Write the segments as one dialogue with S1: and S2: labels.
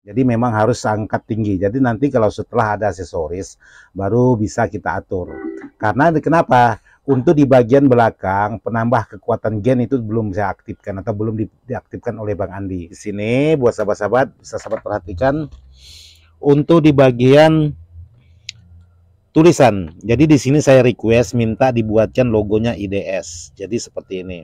S1: Jadi memang harus angkat tinggi. Jadi nanti kalau setelah ada aksesoris baru bisa kita atur. Karena kenapa? Untuk di bagian belakang penambah kekuatan gen itu belum saya aktifkan atau belum diaktifkan oleh Bang Andi. Di sini buat sahabat-sahabat bisa sahabat perhatikan untuk di bagian tulisan. Jadi di sini saya request minta dibuatkan logonya IDS. Jadi seperti ini.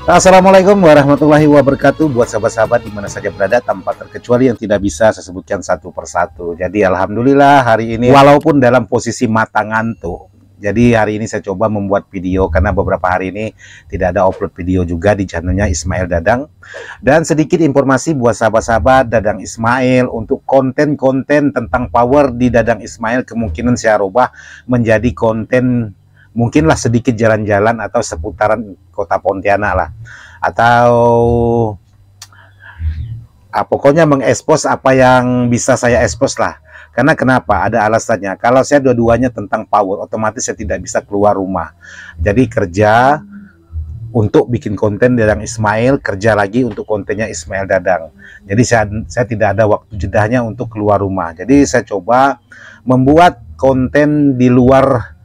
S1: Assalamualaikum warahmatullahi wabarakatuh. Buat sahabat-sahabat di mana saja berada tanpa terkecuali yang tidak bisa saya sebutkan satu persatu. Jadi alhamdulillah hari ini walaupun dalam posisi mata ngantuk, jadi hari ini saya coba membuat video karena beberapa hari ini tidak ada upload video juga di channelnya Ismail Dadang. Dan sedikit informasi buat sahabat-sahabat Dadang Ismail untuk konten-konten tentang power di Dadang Ismail kemungkinan saya rubah menjadi konten mungkinlah sedikit jalan-jalan atau seputaran kota Pontianak lah, atau pokoknya mengekspos apa yang bisa saya ekspos lah. Karena kenapa? Ada alasannya. Kalau saya dua-duanya tentang power, otomatis saya tidak bisa keluar rumah. Jadi kerja untuk bikin konten Dadang Ismail, kerja lagi untuk kontennya Ismail Dadang. Jadi saya tidak ada waktu jedahnya untuk keluar rumah. Jadi saya coba membuat konten di luar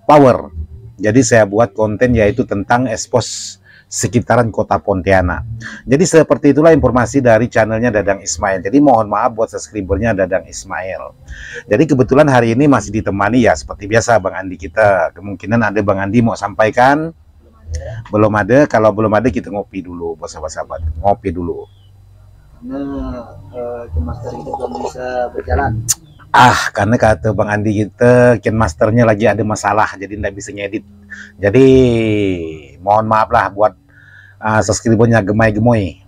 S1: power. Jadi saya buat konten yaitu tentang ekspos sekitaran kota Pontianak. Jadi seperti itulah informasi dari channelnya Dadang Ismail. Jadi mohon maaf buat subscribernya Dadang Ismail. Jadi kebetulan hari ini masih ditemani ya seperti biasa Bang Andi kita. Kemungkinan ada Bang Andi mau sampaikan. Belum ada. Kalau belum ada kita ngopi dulu buat sahabat-sahabat. Ngopi dulu.
S2: Karena Master kita belum bisa berjalan.
S1: Karena kata Bang Andi kita Masternya lagi ada masalah jadi nggak bisa ngedit. Jadi mohon maaf lah buat subscribernya gemai-gemoy.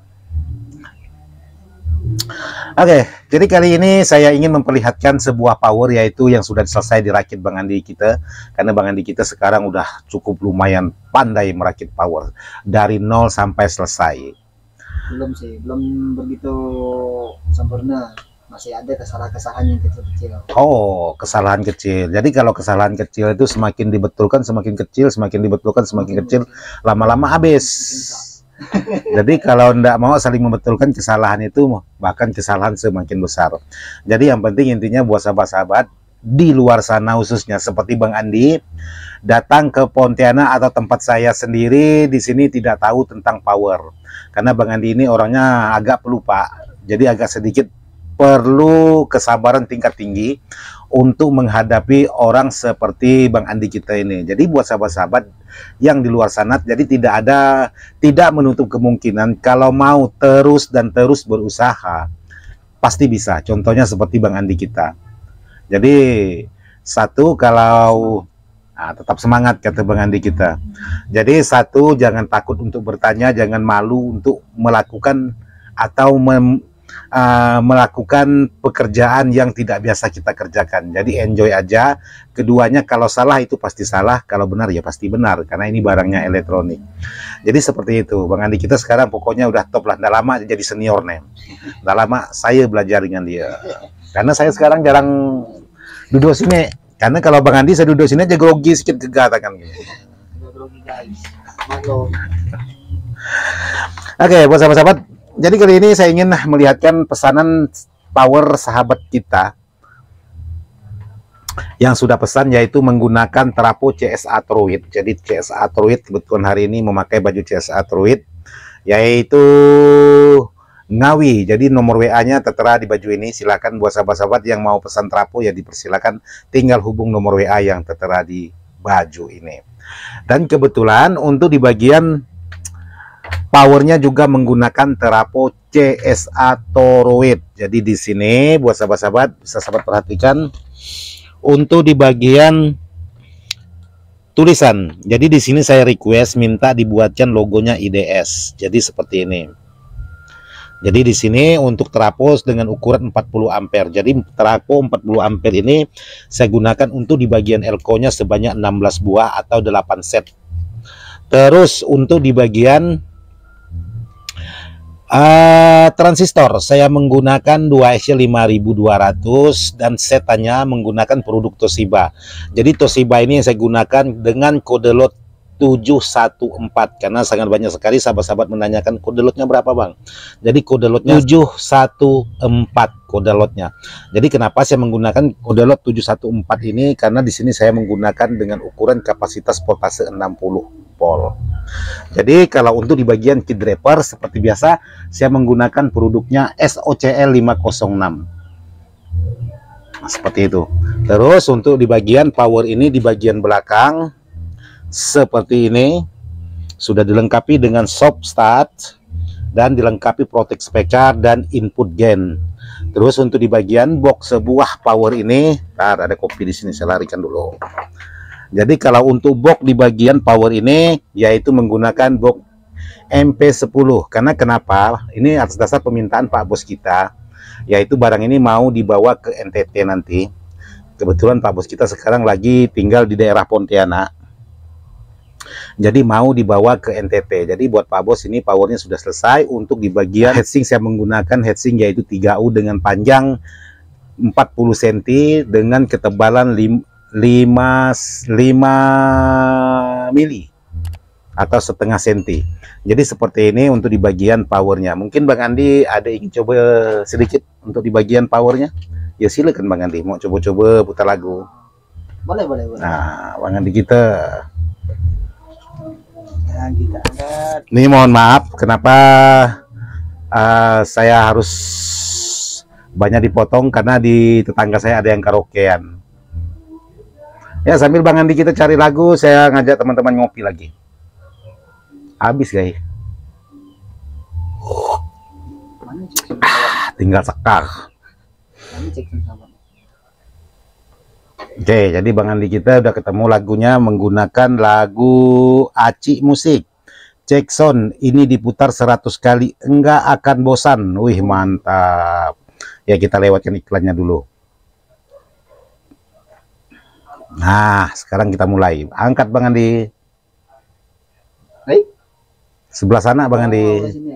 S1: Oke, jadi kali ini saya ingin memperlihatkan sebuah power yaitu yang sudah selesai dirakit Bang Andi kita. Karena Bang Andi kita sekarang udah cukup lumayan pandai merakit power dari nol sampai selesai.
S2: Belum sih, belum begitu sempurna. Masih ada kesalahan-kesalahan yang kecil-kecil.
S1: Oh, kesalahan kecil. Jadi kalau kesalahan kecil itu semakin dibetulkan semakin kecil, semakin dibetulkan semakin kecil, lama-lama habis. Jadi kalau tidak mau saling membetulkan kesalahan itu, bahkan kesalahan semakin besar. Jadi yang penting intinya buat sahabat-sahabat di luar sana khususnya seperti Bang Andi datang ke Pontianak atau tempat saya sendiri di sini tidak tahu tentang power. Karena Bang Andi ini orangnya agak pelupa. Jadi agak sedikit perlu kesabaran tingkat tinggi untuk menghadapi orang seperti Bang Andi kita ini. Jadi buat sahabat-sahabat yang di luar sana, jadi tidak menutup kemungkinan kalau mau terus dan terus berusaha pasti bisa. Contohnya seperti Bang Andi kita. Jadi satu kalau tetap semangat kata Bang Andi kita. Jadi satu jangan takut untuk bertanya, jangan malu untuk melakukan atau melakukan pekerjaan yang tidak biasa kita kerjakan. Jadi enjoy aja. Keduanya kalau salah itu pasti salah, kalau benar ya pasti benar karena ini barangnya elektronik. Jadi seperti itu. Bang Andi kita sekarang pokoknya udah top lah. Udah lama jadi senior nih. Udah lama saya belajar dengan dia. Karena saya sekarang jarang duduk sini. Karena kalau Bang Andi saya duduk sini aja grogi sedikit gegatakan gitu.
S2: Grogi guys. Maklum.
S1: Oke, buat sahabat-sahabat, jadi kali ini saya ingin melihatkan pesanan power sahabat kita yang sudah pesan yaitu menggunakan trafo CSA Truit. Jadi CSA Truit kebetulan hari ini memakai baju CSA Truit yaitu Ngawi. Jadi nomor WA-nya tertera di baju ini. Silakan buat sahabat-sahabat yang mau pesan trafo ya dipersilakan tinggal hubung nomor WA yang tertera di baju ini. Dan kebetulan untuk di bagian powernya juga menggunakan trafo CSA Truit. Jadi di sini buat sahabat-sahabat bisa sahabat perhatikan untuk di bagian tulisan. Jadi di sini saya request minta dibuatkan logonya IDS. Jadi seperti ini. Jadi di sini untuk trafo dengan ukuran 40 ampere. Jadi trafo 40 ampere ini saya gunakan untuk di bagian elko-nya sebanyak 16 buah atau 8 set. Terus untuk di bagian transistor saya menggunakan 2SL 5200 dan setannya menggunakan produk Toshiba. Jadi Toshiba ini yang saya gunakan dengan kode lot 714 karena sangat banyak sekali sahabat-sahabat menanyakan kode lotnya berapa bang. Jadi kode lotnya 714 kode lotnya. Jadi kenapa saya menggunakan kode lot 714 ini, karena di sini saya menggunakan dengan ukuran kapasitas voltase 60 volt. Jadi kalau untuk di bagian key driver seperti biasa saya menggunakan produknya SOCL 506. Nah, seperti itu. Terus untuk di bagian power ini di bagian belakang seperti ini sudah dilengkapi dengan soft start dan dilengkapi protect speaker dan input gain. Terus untuk di bagian box sebuah power ini, ada kopi di sini saya larikan dulu. Jadi kalau untuk box di bagian power ini yaitu menggunakan box MP10 karena kenapa? Ini atas dasar permintaan Pak Bos kita, yaitu barang ini mau dibawa ke NTT nanti. Kebetulan Pak Bos kita sekarang lagi tinggal di daerah Pontianak. Jadi mau dibawa ke NTT. Jadi buat Pak Bos ini powernya sudah selesai. Untuk di bagian heatsink saya menggunakan heatsink yaitu 3U dengan panjang 40 cm dengan ketebalan 5 mili atau setengah senti. Jadi seperti ini untuk di bagian powernya. Mungkin Bang Andi ada ingin coba sedikit untuk di bagian powernya? Ya silakan Bang Andi, mau coba-coba putar lagu.
S2: Boleh.
S1: Nah, Bang Andi kita.
S2: Nah, kita angkat.
S1: Ini mohon maaf kenapa saya harus banyak dipotong karena di tetangga saya ada yang karaokean. Ya sambil Bang Andi kita cari lagu, saya ngajak teman-teman ngopi lagi. Habis guys. Tinggal sekar. Oke, jadi Bang Andi kita udah ketemu lagunya menggunakan lagu Aci Musik. Jackson ini diputar 100 kali enggak akan bosan. Wih, mantap. Ya kita lewatkan iklannya dulu. Nah, sekarang kita mulai. Angkat Bang Andi.
S2: Hey?
S1: Sebelah sana Bang Andi.
S2: Sini.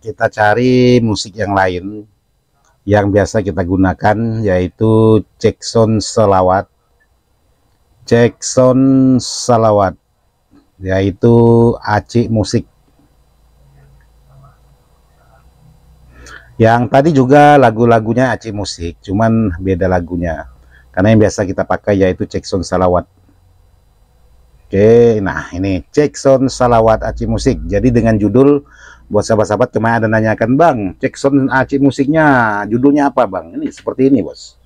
S1: Kita cari musik yang lain yang biasa kita gunakan yaitu Jackson Salawat yaitu Aci Musik. Yang tadi juga lagu-lagunya Aci Musik, cuman beda lagunya karena yang biasa kita pakai yaitu Jackson Salawat. Oke, nah ini Jackson Salawat Aci Musik. Jadi dengan judul, buat sahabat-sahabat kemarin ada nanyakan, Bang, Jackson Aci Musiknya judulnya apa Bang? Ini seperti ini bos.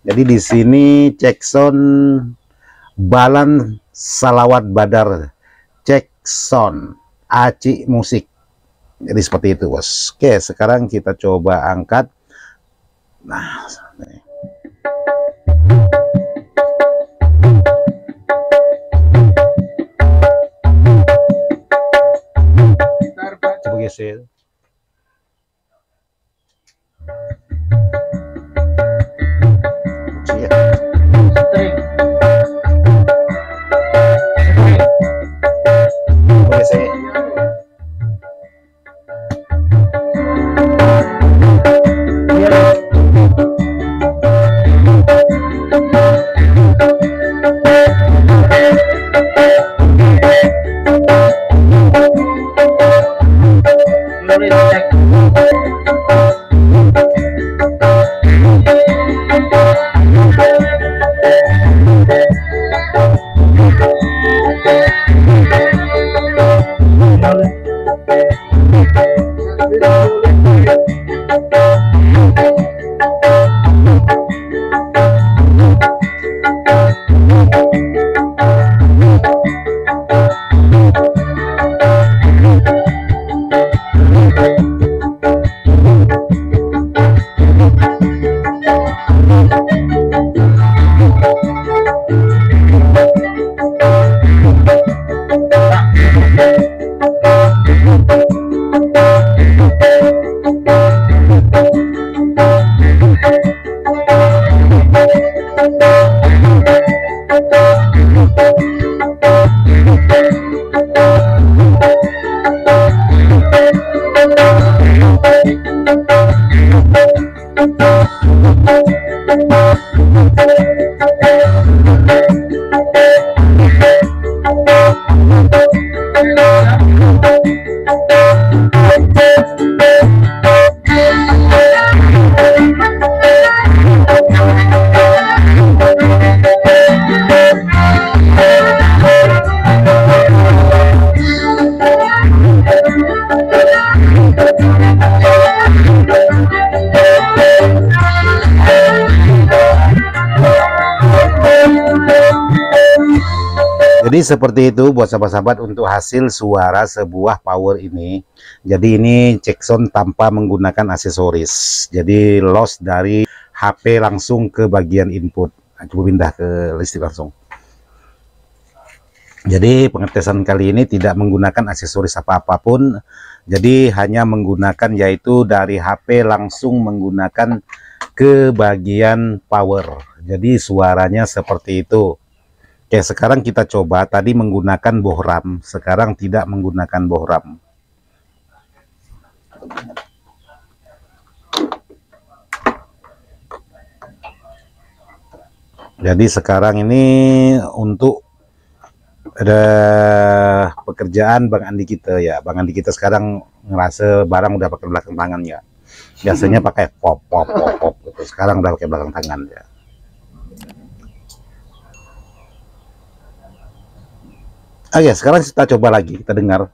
S1: Jadi di sini Jackson Balan Salawat Badar Jackson Aci Musik. Jadi seperti itu bos. Oke, sekarang kita coba angkat. Nah, coba geser. Jadi seperti itu buat sahabat-sahabat untuk hasil suara sebuah power ini. Jadi ini check sound tanpa menggunakan aksesoris. Jadi loss dari HP langsung ke bagian input. Coba pindah ke listrik langsung. Jadi pengetesan kali ini tidak menggunakan aksesoris apa-apapun. Jadi hanya menggunakan yaitu dari HP langsung menggunakan ke bagian power. Jadi suaranya seperti itu. Oke, sekarang kita coba. Tadi menggunakan bohram, sekarang tidak menggunakan bohram. Jadi sekarang ini untuk ada pekerjaan Bang Andi kita ya. Bang Andi kita sekarang ngerasa barang udah pakai belakang tangan ya. Biasanya pakai pop pop pop pop gitu. Sekarang udah pakai belakang tangan ya. Oke, sekarang kita coba lagi, kita dengar.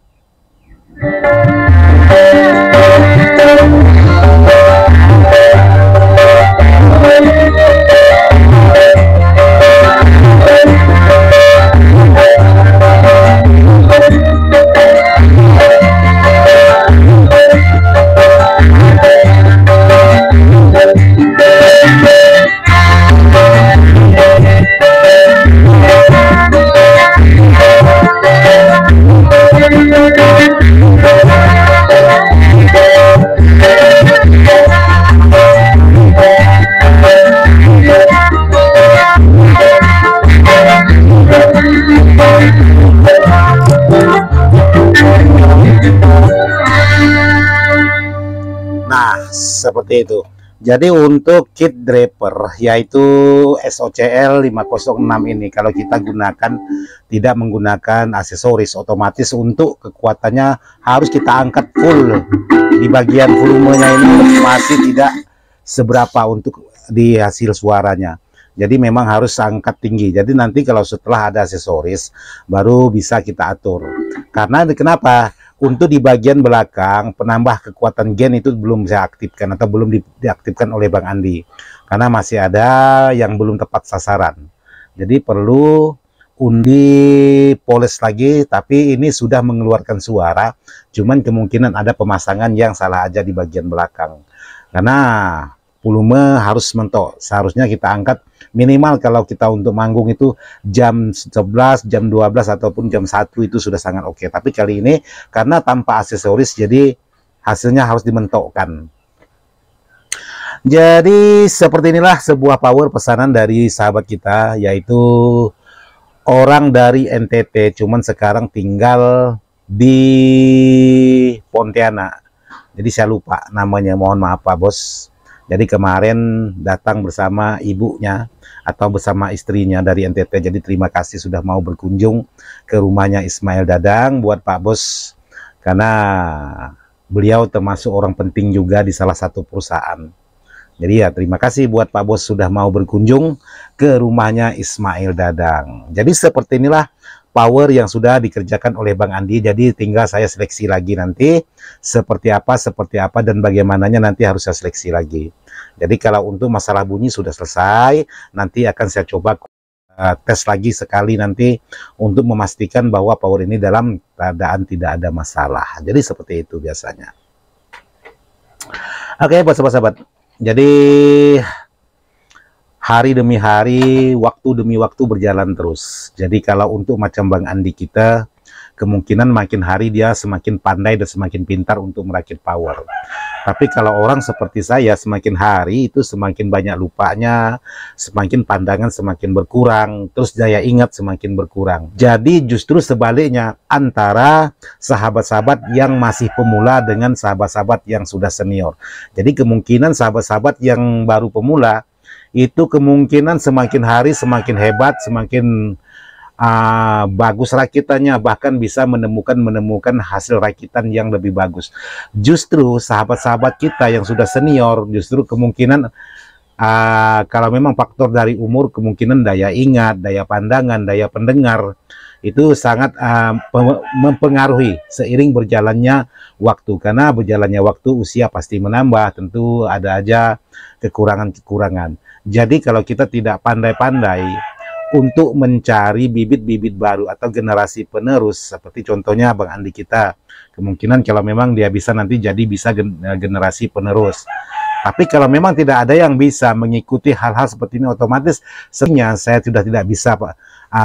S1: Nah, seperti itu. Jadi untuk kit draper yaitu SOCL 506 ini kalau kita gunakan tidak menggunakan aksesoris, otomatis untuk kekuatannya harus kita angkat full. Di bagian volumenya ini masih tidak seberapa untuk di hasil suaranya. Jadi memang harus angkat tinggi. Jadi nanti kalau setelah ada aksesoris baru bisa kita atur. Karena kenapa? Untuk di bagian belakang penambah kekuatan gen itu belum saya aktifkan atau belum diaktifkan oleh Bang Andi karena masih ada yang belum tepat sasaran. Jadi perlu undi poles lagi, tapi ini sudah mengeluarkan suara, cuman kemungkinan ada pemasangan yang salah aja di bagian belakang karena volume harus mentok. Seharusnya kita angkat minimal kalau kita untuk manggung itu jam 11, jam 12 ataupun jam 1 itu sudah sangat oke. Tapi kali ini karena tanpa aksesoris jadi hasilnya harus dimentokkan. Jadi seperti inilah sebuah power pesanan dari sahabat kita yaitu orang dari NTT cuman sekarang tinggal di Pontianak. Jadi saya lupa namanya, mohon maaf Pak Bos. Jadi kemarin datang bersama ibunya atau bersama istrinya dari NTT. Jadi terima kasih sudah mau berkunjung ke rumahnya Ismail Dadang buat Pak Bos. Karena beliau termasuk orang penting juga di salah satu perusahaan. Jadi ya terima kasih buat Pak Bos sudah mau berkunjung ke rumahnya Ismail Dadang. Jadi seperti inilah power yang sudah dikerjakan oleh Bang Andi. Jadi tinggal saya seleksi lagi nanti seperti apa dan bagaimananya nanti harus saya seleksi lagi. Jadi kalau untuk masalah bunyi sudah selesai, nanti akan saya coba tes lagi sekali nanti untuk memastikan bahwa power ini dalam keadaan tidak ada masalah. Jadi seperti itu biasanya. Oke buat sahabat-sahabat, jadi hari demi hari, waktu demi waktu berjalan terus. Jadi kalau untuk macam Bang Andi kita, kemungkinan makin hari dia semakin pandai dan semakin pintar untuk merakit power. Tapi kalau orang seperti saya, semakin hari itu semakin banyak lupanya, semakin pandangan semakin berkurang, terus daya ingat semakin berkurang. Jadi justru sebaliknya, antara sahabat-sahabat yang masih pemula dengan sahabat-sahabat yang sudah senior. Jadi kemungkinan sahabat-sahabat yang baru pemula, itu kemungkinan semakin hari semakin hebat, semakin bagus rakitannya, bahkan bisa menemukan hasil rakitan yang lebih bagus. Justru sahabat-sahabat kita yang sudah senior, justru kemungkinan kalau memang faktor dari umur, kemungkinan daya ingat, daya pandangan, daya pendengar itu sangat mempengaruhi seiring berjalannya waktu. Karena berjalannya waktu, usia pasti menambah, tentu ada aja kekurangan-kekurangan. Jadi kalau kita tidak pandai-pandai untuk mencari bibit-bibit baru atau generasi penerus, seperti contohnya Bang Andi kita, kemungkinan kalau memang dia bisa nanti jadi generasi penerus. Tapi kalau memang tidak ada yang bisa mengikuti hal-hal seperti ini, otomatis sebenarnya saya sudah tidak bisa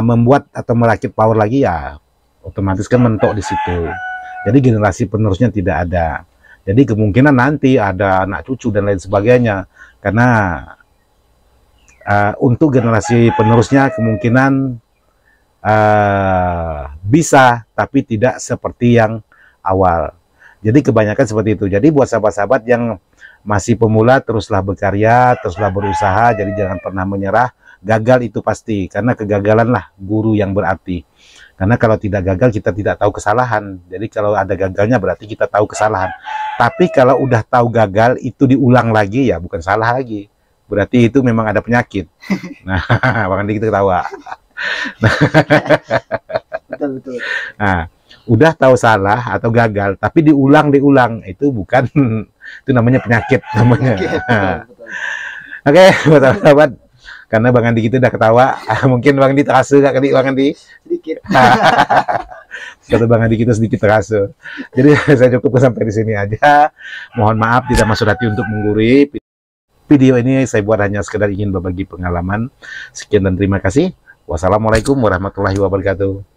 S1: membuat atau merakit power lagi, ya otomatis kan mentok di situ. Jadi generasi penerusnya tidak ada. Jadi kemungkinan nanti ada anak cucu dan lain sebagainya, karena untuk generasi penerusnya kemungkinan bisa, tapi tidak seperti yang awal. Jadi kebanyakan seperti itu. Jadi buat sahabat-sahabat yang masih pemula, teruslah berkarya, teruslah berusaha, jadi jangan pernah menyerah. Gagal itu pasti, karena kegagalanlah guru yang berarti. Karena kalau tidak gagal, kita tidak tahu kesalahan. Jadi kalau ada gagalnya berarti kita tahu kesalahan. Tapi kalau udah tahu gagal, itu diulang lagi, ya bukan salah lagi. Berarti itu memang ada penyakit. Nah, Bang Andi kita ketawa.
S2: Betul.
S1: Nah, udah tahu salah atau gagal, tapi diulang, itu bukan, itu namanya penyakit namanya.
S2: Betul.
S1: Oke, sahabat, karena Bang Andi kita udah ketawa, mungkin Bang Andi terasa gak kali Bang Andi?
S2: Sedikit.
S1: Kata Bang Andi kita sedikit terasa. Jadi saya cukup sampai di sini aja. Mohon maaf tidak masuk hati untuk menggurui. Video ini saya buat hanya sekedar ingin berbagi pengalaman. Sekian dan terima kasih. Wassalamualaikum warahmatullahi wabarakatuh.